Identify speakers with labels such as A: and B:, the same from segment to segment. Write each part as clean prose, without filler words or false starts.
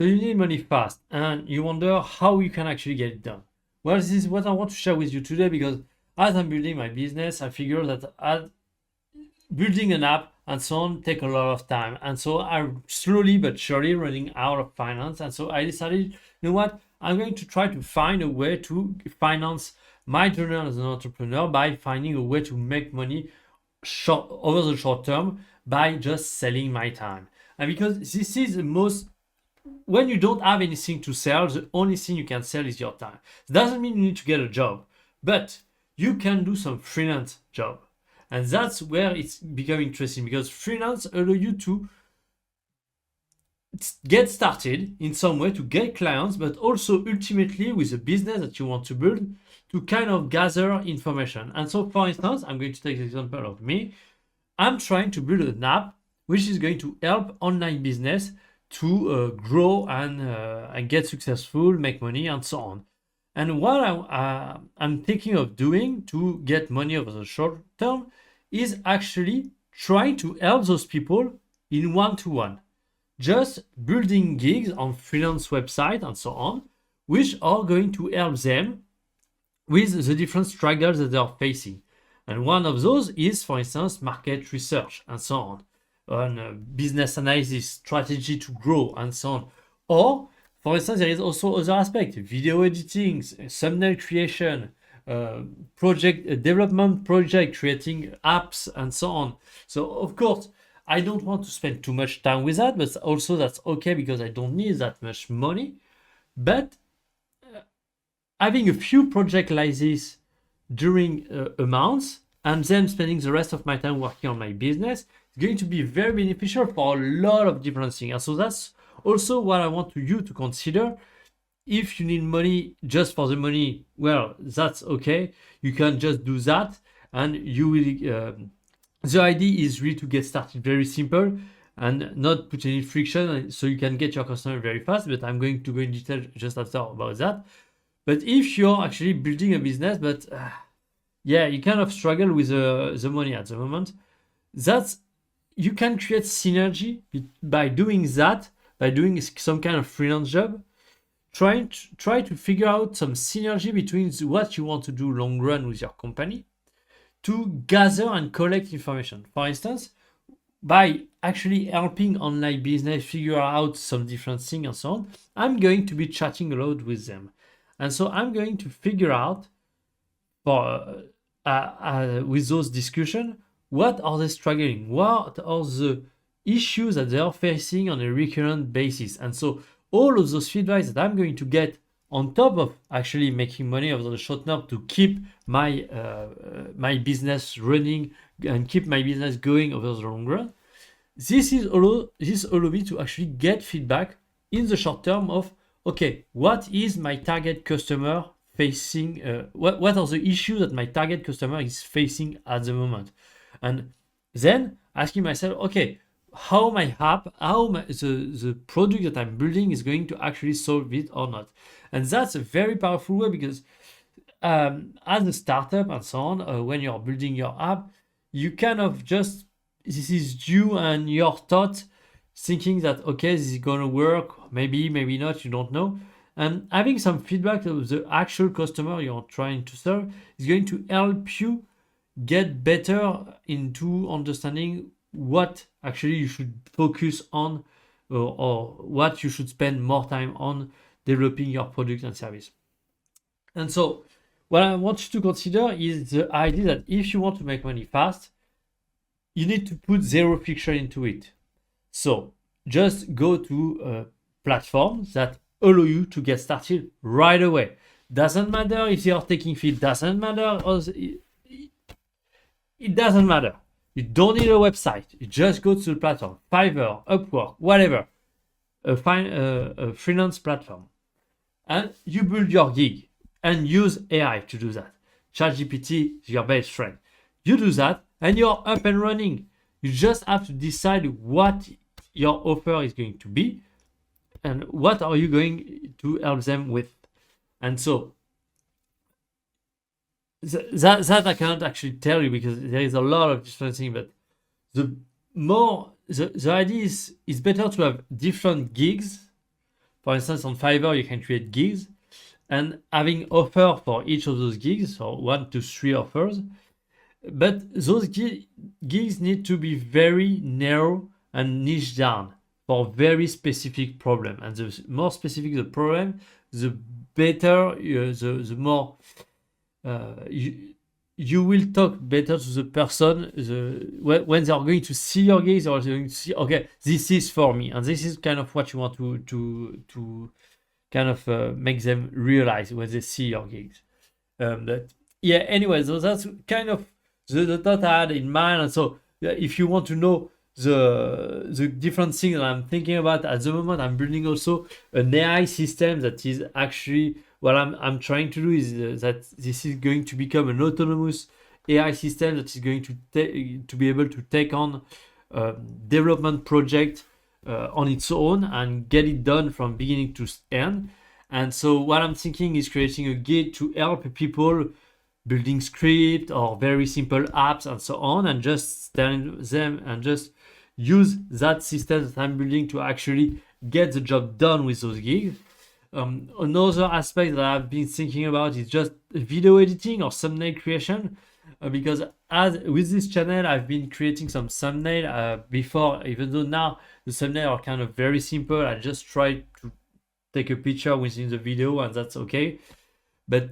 A: So you need money fast and you wonder how you can actually get it done. Well, this is what I want to share with you today because as I'm building my business, I figure that building an app and so on take a lot of time. And so I'm slowly but surely running out of finance. And so I decided, you know what? I'm going to try to find a way to finance my journey as an entrepreneur by finding a way to make money over the short term by just selling my time. And because this is the most, when you don't have anything to sell, the only thing you can sell is your time. It doesn't mean you need to get a job, but you can do some freelance job. And that's where it's becoming interesting because freelance allow you to get started in some way to get clients, but also ultimately with a business that you want to build to kind of gather information. And so, for instance, I'm going to take the example of me. I'm trying to build an app which is going to help online business to grow and get successful, make money, and so on. And what I'm thinking of doing to get money over the short term is actually trying to help those people in one-to-one, just building gigs on freelance website and so on, which are going to help them with the different struggles that they are facing. And one of those is, for instance, market research and so on business analysis, strategy to grow, and so on. Or, for instance, there is also other aspects: video editing, thumbnail creation, project development, project creating apps, and so on. So, of course, I don't want to spend too much time with that, but also that's okay because I don't need that much money. But having a few projects like this during a month and then spending the rest of my time working on my business is going to be very beneficial for a lot of different things. And so that's also what I want you to consider. If you need money just for the money, well, that's okay. You can just do that, and you will. The idea is really to get started very simple and not put any friction, so you can get your customer very fast. But I'm going to go in detail just after about that. But if you're actually building a business, but yeah, you kind of struggle with the money at the moment, that's you can create synergy by doing that, by doing some kind of freelance job. Try to figure out some synergy between what you want to do long run with your company to gather and collect information. For instance, by actually helping online business figure out some different things and so on, I'm going to be chatting a lot with them. And so I'm going to figure out for with those discussions, what are they struggling? What are the issues that they are facing on a recurrent basis? And so all of those feedbacks that I'm going to get on top of actually making money over the short term to keep my my business running and keep my business going over the long run, this allow me to actually get feedback in the short term of, okay, what is my target customer facing? What are the issues that my target customer is facing at the moment? And then asking myself, okay, how my app, the product that I'm building is going to actually solve it or not. And that's a very powerful way because as a startup and so on, when you're building your app, you kind of just, this is you and your thought thinking that, okay, this is going to work, maybe not, you don't know. And having some feedback of the actual customer you're trying to serve is going to help you get better into understanding what actually you should focus on or what you should spend more time on developing your product and service. And so what I want you to consider is the idea that if you want to make money fast, you need to put zero friction into it. So just go to platforms that allow you to get started right away. Doesn't matter if you're taking fee, doesn't matter. It doesn't matter. You don't need a website. You just go to the platform, Fiverr, Upwork, whatever, a freelance platform, and you build your gig and use AI to do that. ChatGPT is your best friend. You do that and you're up and running. You just have to decide what your offer is going to be and what are you going to help them with. And so that I cannot actually tell you because there is a lot of different things, but the idea is it's better to have different gigs For instance, on Fiverr, you can create gigs and having offer for each of those gigs, so 1 to 3 offers. But those gigs need to be very narrow and niche down for very specific problem. And the more specific the problem, the better, the more you will talk better to the person. When they are going to see your gigs, or they're going to see, okay, this is for me, and this is kind of what you want to kind of make them realize when they see your gigs. But yeah, anyway, so that's kind of the thought I had in mind. And so if you want to know the different things that I'm thinking about at the moment, I'm building also an AI system that is actually what I'm trying to do is that this is going to become an autonomous AI system that is going to be able to take on development project on its own and get it done from beginning to end. And so what I'm thinking is creating a gate to help people building script or very simple apps and so on, and just telling them and just use that system that I'm building to actually get the job done with those gigs. Another aspect that I've been thinking about is just video editing or thumbnail creation, because as with this channel I've been creating some thumbnail before, even though now the thumbnail are kind of very simple. I just try to take a picture within the video and that's okay. But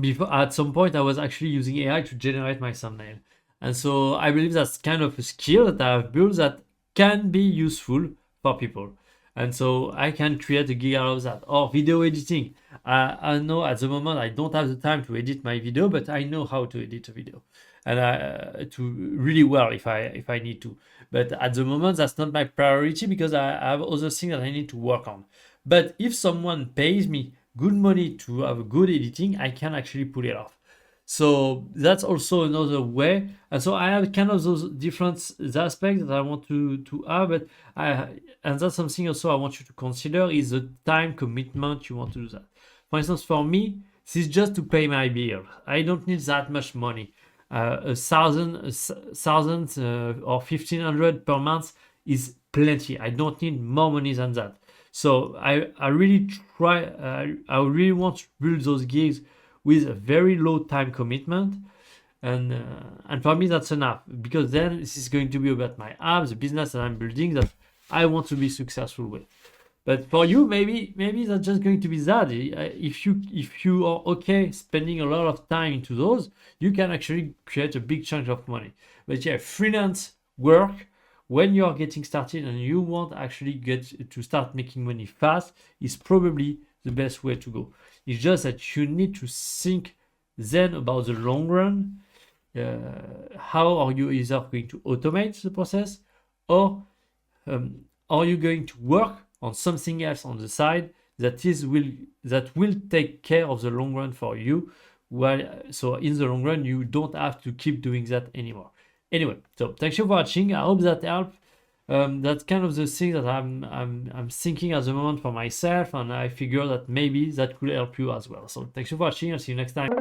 A: before, at some point, I was actually using AI to generate my thumbnail. And so I believe that's kind of a skill that I've built that can be useful for people. And so I can create a gig out of that. Or video editing. I know at the moment I don't have the time to edit my video, but I know how to edit a video. And to really well if I need to. But at the moment, that's not my priority because I have other things that I need to work on. But if someone pays me good money to have a good editing, I can actually pull it off. So that's also another way. And so I have kind of those different aspects that I want to have, but and that's something also I want you to consider is the time commitment you want to do that. For instance, for me, this is just to pay my bill. I don't need that much money. 1,000 or 1,500 per month is plenty. I don't need more money than that. So I really I really want to build those gigs with a very low time commitment, and for me that's enough, because then this is going to be about my app, the business that I'm building that I want to be successful with. But for you, maybe that's just going to be that. If you are okay spending a lot of time into those, you can actually create a big chunk of money. But yeah, freelance work when you are getting started and you want actually get to start making money fast is probably the best way to go. It's just that you need to think then about the long run. How are you either going to automate the process, or are you going to work on something else on the side that will take care of the long run for you? So in the long run, you don't have to keep doing that anymore. Anyway, so thanks for watching. I hope that helped. That's kind of the thing that I'm thinking at the moment for myself, and I figure that maybe that could help you as well. So thanks for watching. I'll see you next time.